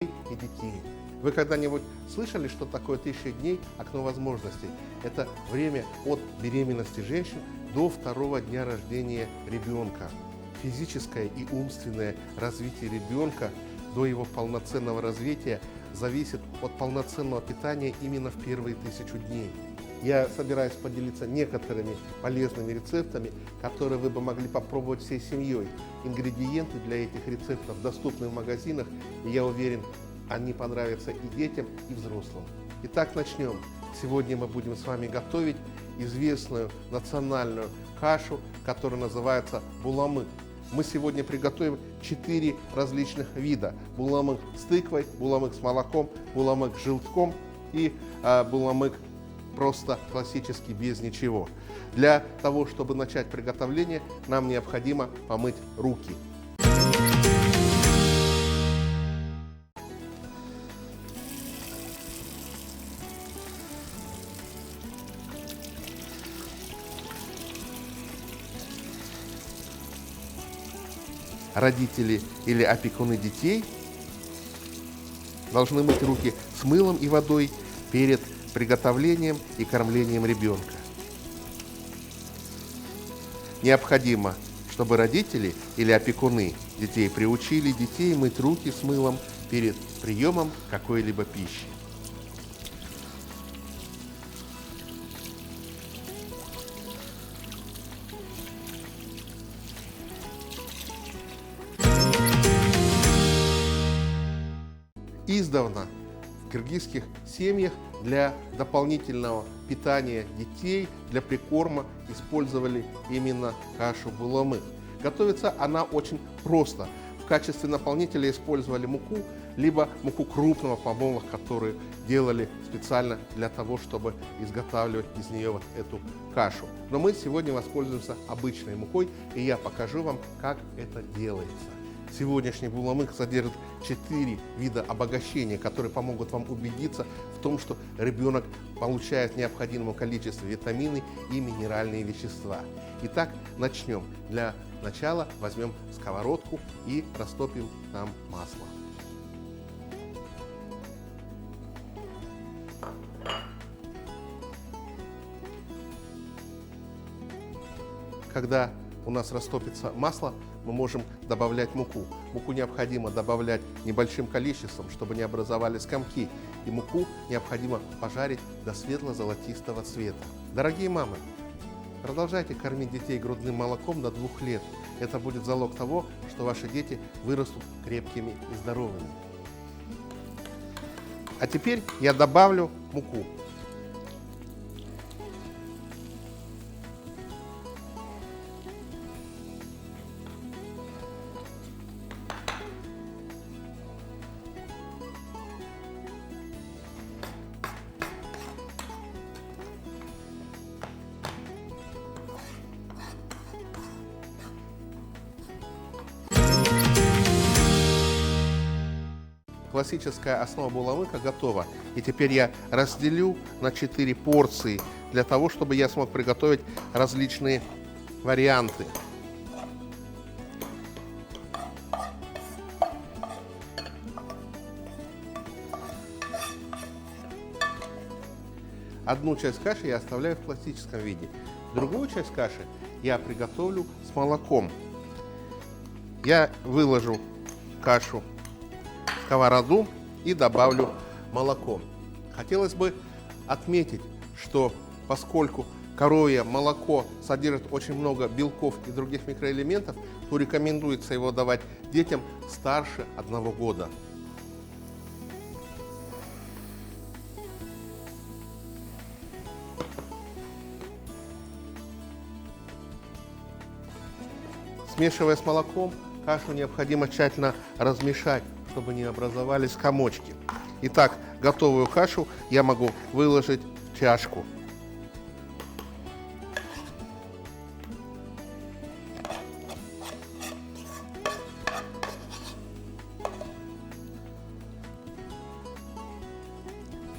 и детей. Вы когда-нибудь слышали, что такое 1000 дней окно возможностей? Это время от беременности женщин до 2-го дня рождения ребенка. Физическое и умственное развитие ребенка до его полноценного развития зависит от полноценного питания именно в первые 1000 дней. Я собираюсь поделиться некоторыми полезными рецептами, которые вы бы могли попробовать всей семьей. Ингредиенты для этих рецептов доступны в магазинах, и я уверен, они понравятся и детям, и взрослым. Итак, начнем. Сегодня мы будем с вами готовить известную национальную кашу, которая называется буламык. Мы сегодня приготовим 4 различных вида. Буламык с тыквой, буламык с молоком, буламык с желтком и буламык просто классический, без ничего. Для того, чтобы начать приготовление, нам необходимо помыть руки. Родители или опекуны детей должны мыть руки с мылом и водой перед приготовлением и кормлением ребенка. Необходимо, чтобы родители или опекуны детей приучили детей мыть руки с мылом перед приемом какой-либо пищи. Издавна в киргизских семьях для дополнительного питания детей, для прикорма использовали именно кашу буламык. Готовится она очень просто. В качестве наполнителя использовали муку, либо муку крупного помола, которую делали специально для того, чтобы изготавливать из нее вот эту кашу. Но мы сегодня воспользуемся обычной мукой, и я покажу вам, как это делается. Сегодняшний буламык содержит 4 вида обогащения, которые помогут вам убедиться в том, что ребенок получает в необходимом количестве витамины и минеральные вещества. Итак, начнем. Для начала возьмем сковородку и растопим там масло. Когда у нас растопится масло, мы можем добавлять муку. Муку необходимо добавлять небольшим количеством, чтобы не образовались комки. И муку необходимо пожарить до светло-золотистого цвета. Дорогие мамы, продолжайте кормить детей грудным молоком до 2 лет. Это будет залог того, что ваши дети вырастут крепкими и здоровыми. А теперь я добавлю муку. Классическая основа буламыка готова. И теперь я разделю на 4 порции, для того, чтобы я смог приготовить различные варианты. Одну часть каши я оставляю в классическом виде. Другую часть каши я приготовлю с молоком. Я выложу кашу в сковороду и добавлю молоко. Хотелось бы отметить, что поскольку коровье молоко содержит очень много белков и других микроэлементов, то рекомендуется его давать детям старше 1 года. Смешивая с молоком, кашу необходимо тщательно размешать, чтобы не образовались комочки. Итак, готовую кашу я могу выложить в чашку.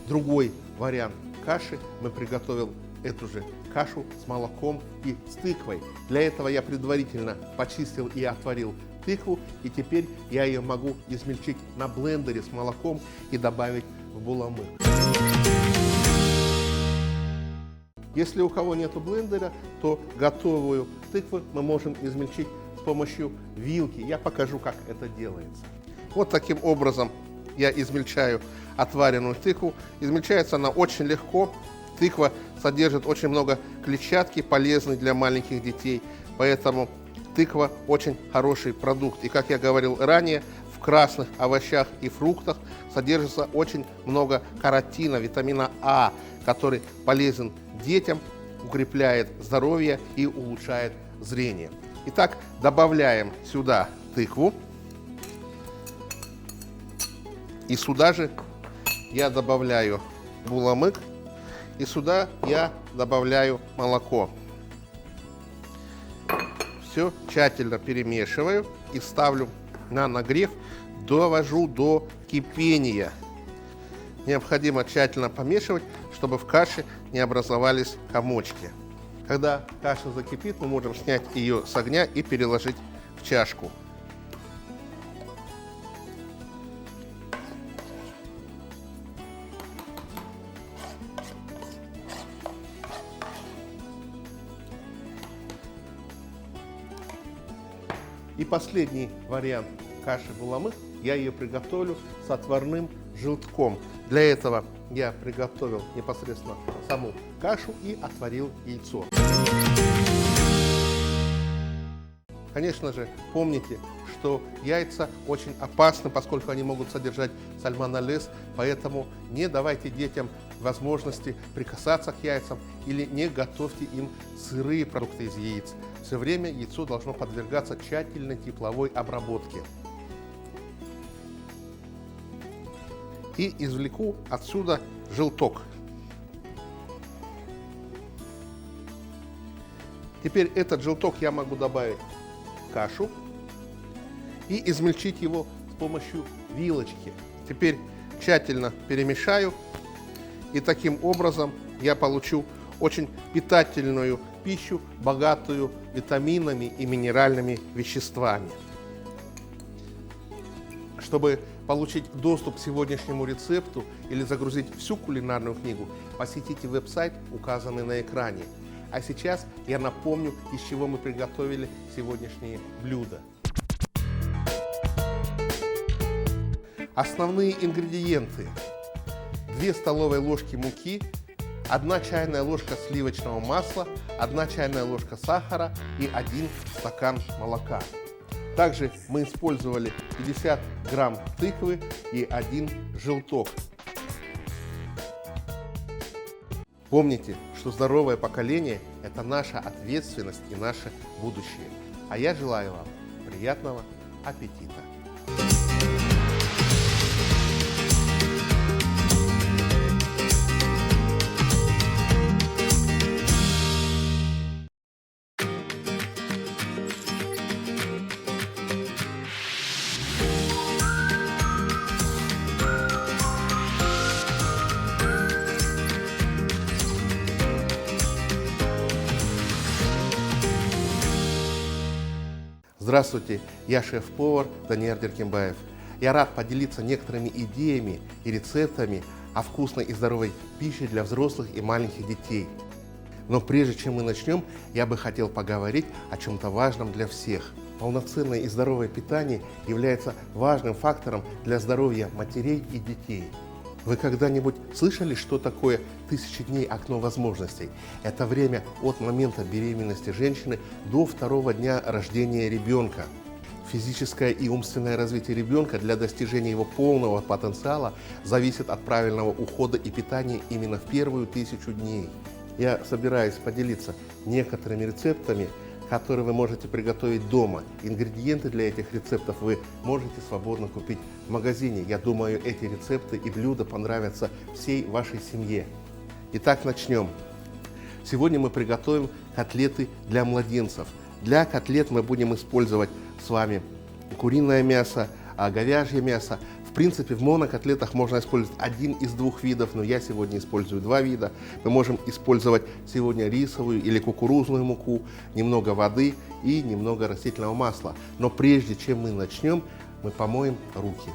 Другой вариант каши мы приготовил эту же кашу с молоком и с тыквой. Для этого я предварительно почистил и отварил тыкву, и теперь я ее могу измельчить на блендере с молоком и добавить в буламык. Если у кого нет блендера, то готовую тыкву мы можем измельчить с помощью вилки. Я покажу, как это делается. Вот таким образом я измельчаю отваренную тыкву. Измельчается она очень легко. Тыква содержит очень много клетчатки, полезной для маленьких детей. Поэтому тыква очень хороший продукт. И, как я говорил ранее, в красных овощах и фруктах содержится очень много каротина, витамина А, который полезен детям, укрепляет здоровье и улучшает зрение. Итак, добавляем сюда тыкву. И сюда же я добавляю буламык. И сюда я добавляю молоко. Все тщательно перемешиваю и ставлю на нагрев, довожу до кипения. Необходимо тщательно помешивать, чтобы в каше не образовались комочки. Когда каша закипит, мы можем снять ее с огня и переложить в чашку. И последний вариант каши буламык, я ее приготовлю с отварным желтком. Для этого я приготовил непосредственно саму кашу и отварил яйцо. Конечно же, помните, что яйца очень опасны, поскольку они могут содержать сальмонеллез, поэтому не давайте детям возможности прикасаться к яйцам или не готовьте им сырые продукты из яиц. Все время яйцо должно подвергаться тщательной тепловой обработке. И извлеку отсюда желток. Теперь этот желток я могу добавить в кашу и измельчить его с помощью вилочки. Теперь тщательно перемешаю, и таким образом я получу очень питательную пищу, богатую витаминами и минеральными веществами. Чтобы получить доступ к сегодняшнему рецепту или загрузить всю кулинарную книгу, посетите веб-сайт, указанный на экране. А сейчас я напомню, из чего мы приготовили сегодняшние блюда. Основные ингредиенты: 2 столовые ложки муки, 1 чайная ложка сливочного масла, 1 чайная ложка сахара и 1 стакан молока. Также мы использовали 50 грамм тыквы и 1 желток. Помните, что здоровое поколение – это наша ответственность и наше будущее. А я желаю вам приятного аппетита! Здравствуйте, я шеф-повар Даниил Деркембаев. Я рад поделиться некоторыми идеями и рецептами о вкусной и здоровой пище для взрослых и маленьких детей. Но прежде чем мы начнем, я бы хотел поговорить о чем-то важном для всех. Полноценное и здоровое питание является важным фактором для здоровья матерей и детей. Вы когда-нибудь слышали, что такое 1000 дней окно возможностей? Это время от момента беременности женщины до 2-го дня рождения ребенка. Физическое и умственное развитие ребенка для достижения его полного потенциала зависит от правильного ухода и питания именно в первую 1000 дней. Я собираюсь поделиться некоторыми рецептами, которые вы можете приготовить дома. Ингредиенты для этих рецептов вы можете свободно купить в магазине. Я думаю, эти рецепты и блюда понравятся всей вашей семье. Итак, начнем. Сегодня мы приготовим котлеты для младенцев. Для котлет мы будем использовать с вами куриное мясо, говяжье мясо. В принципе, в монокотлетах можно использовать один из двух видов, но я сегодня использую два вида. Мы можем использовать сегодня рисовую или кукурузную муку, немного воды и немного растительного масла. Но прежде чем мы начнем, мы помоем руки.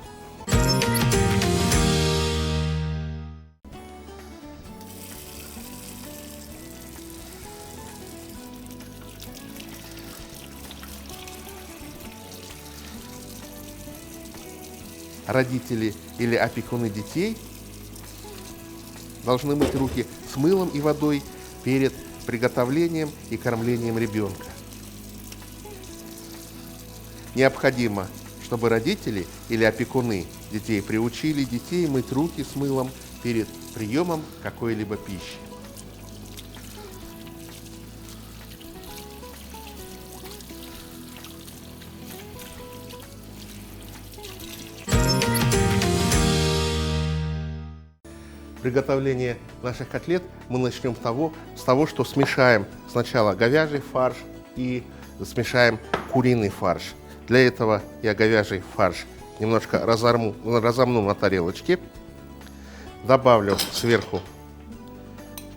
Родители или опекуны детей должны мыть руки с мылом и водой перед приготовлением и кормлением ребенка. Необходимо, чтобы родители или опекуны детей приучили детей мыть руки с мылом перед приемом какой-либо пищи. Приготовление наших котлет мы начнем с того, что смешаем сначала говяжий фарш и смешаем куриный фарш. Для этого я говяжий фарш немножко разомну на тарелочке, добавлю сверху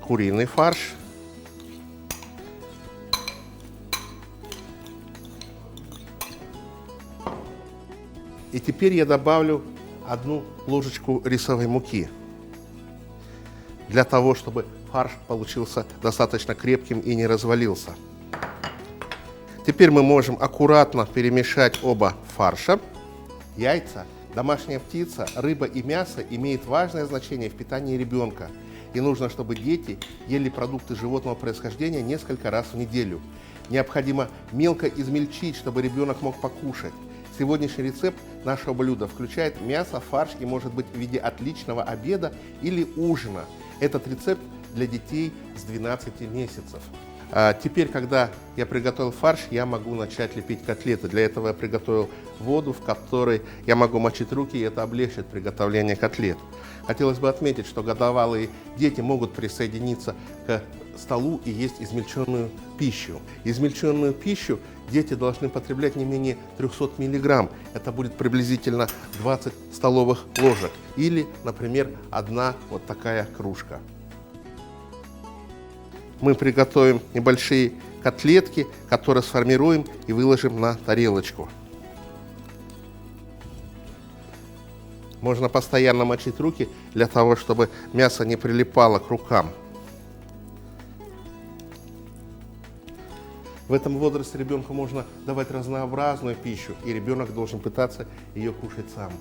куриный фарш. И теперь я добавлю 1 ложечку рисовой муки, для того, чтобы фарш получился достаточно крепким и не развалился. Теперь мы можем аккуратно перемешать оба фарша. Яйца, домашняя птица, рыба и мясо имеют важное значение в питании ребенка. И нужно, чтобы дети ели продукты животного происхождения несколько раз в неделю. Необходимо мелко измельчить, чтобы ребенок мог покушать. Сегодняшний рецепт нашего блюда включает мясо, фарш и может быть в виде отличного обеда или ужина. Этот рецепт для детей с 12 месяцев. Теперь, когда я приготовил фарш, я могу начать лепить котлеты. Для этого я приготовил воду, в которой я могу мочить руки, и это облегчит приготовление котлет. Хотелось бы отметить, что годовалые дети могут присоединиться к столу и есть измельченную пищу. Измельченную пищу дети должны потреблять не менее 300 мг. Это будет приблизительно 20 столовых ложек. Или, например, 1 вот такая кружка. Мы приготовим небольшие котлетки, которые сформируем и выложим на тарелочку. Можно постоянно мочить руки для того, чтобы мясо не прилипало к рукам. В этом возрасте ребенку можно давать разнообразную пищу, и ребенок должен пытаться ее кушать сам.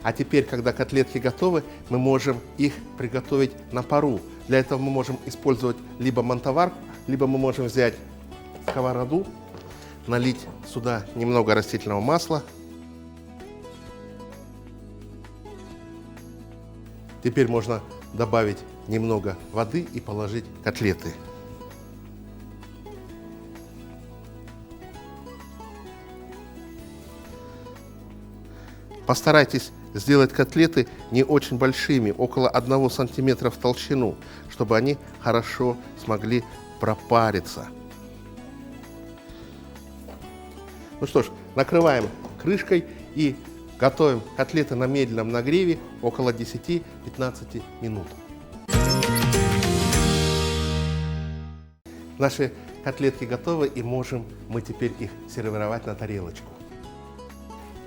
А теперь, когда котлетки готовы, мы можем их приготовить на пару. Для этого мы можем использовать либо мантоварку, либо мы можем взять сковороду, налить сюда немного растительного масла. Теперь можно добавить немного воды и положить котлеты. Постарайтесь сделать котлеты не очень большими, около 1 сантиметра в толщину, чтобы они хорошо смогли пропариться. Ну что ж, накрываем крышкой и готовим котлеты на медленном нагреве около 10-15 минут. Наши котлетки готовы, и можем мы теперь их сервировать на тарелочку.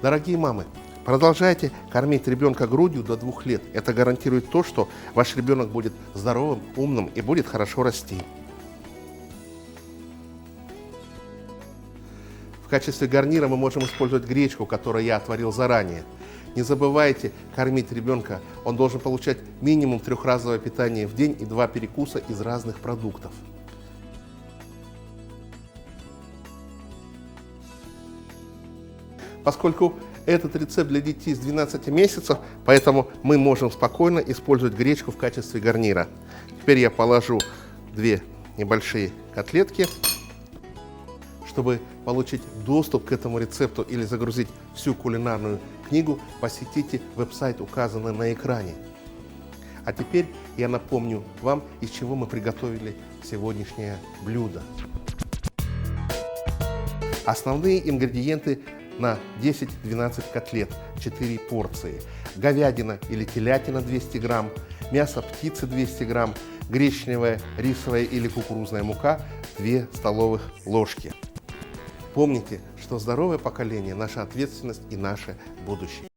Дорогие мамы, продолжайте кормить ребенка грудью до 2 лет. Это гарантирует то, что ваш ребенок будет здоровым, умным и будет хорошо расти. В качестве гарнира мы можем использовать гречку, которую я отварил заранее. Не забывайте кормить ребенка. Он должен получать минимум 3-разовое питание в день и 2 перекуса из разных продуктов. Поскольку этот рецепт для детей с 12 месяцев, поэтому мы можем спокойно использовать гречку в качестве гарнира. Теперь я положу 2 небольшие котлетки. Чтобы получить доступ к этому рецепту или загрузить всю кулинарную книгу, посетите веб-сайт, указанный на экране. А теперь я напомню вам, из чего мы приготовили сегодняшнее блюдо. Основные ингредиенты на 10-12 котлет, 4 порции. Говядина или телятина 200 грамм, мясо птицы 200 грамм, гречневая, рисовая или кукурузная мука 2 столовых ложки. Помните, что здоровое поколение – наша ответственность и наше будущее.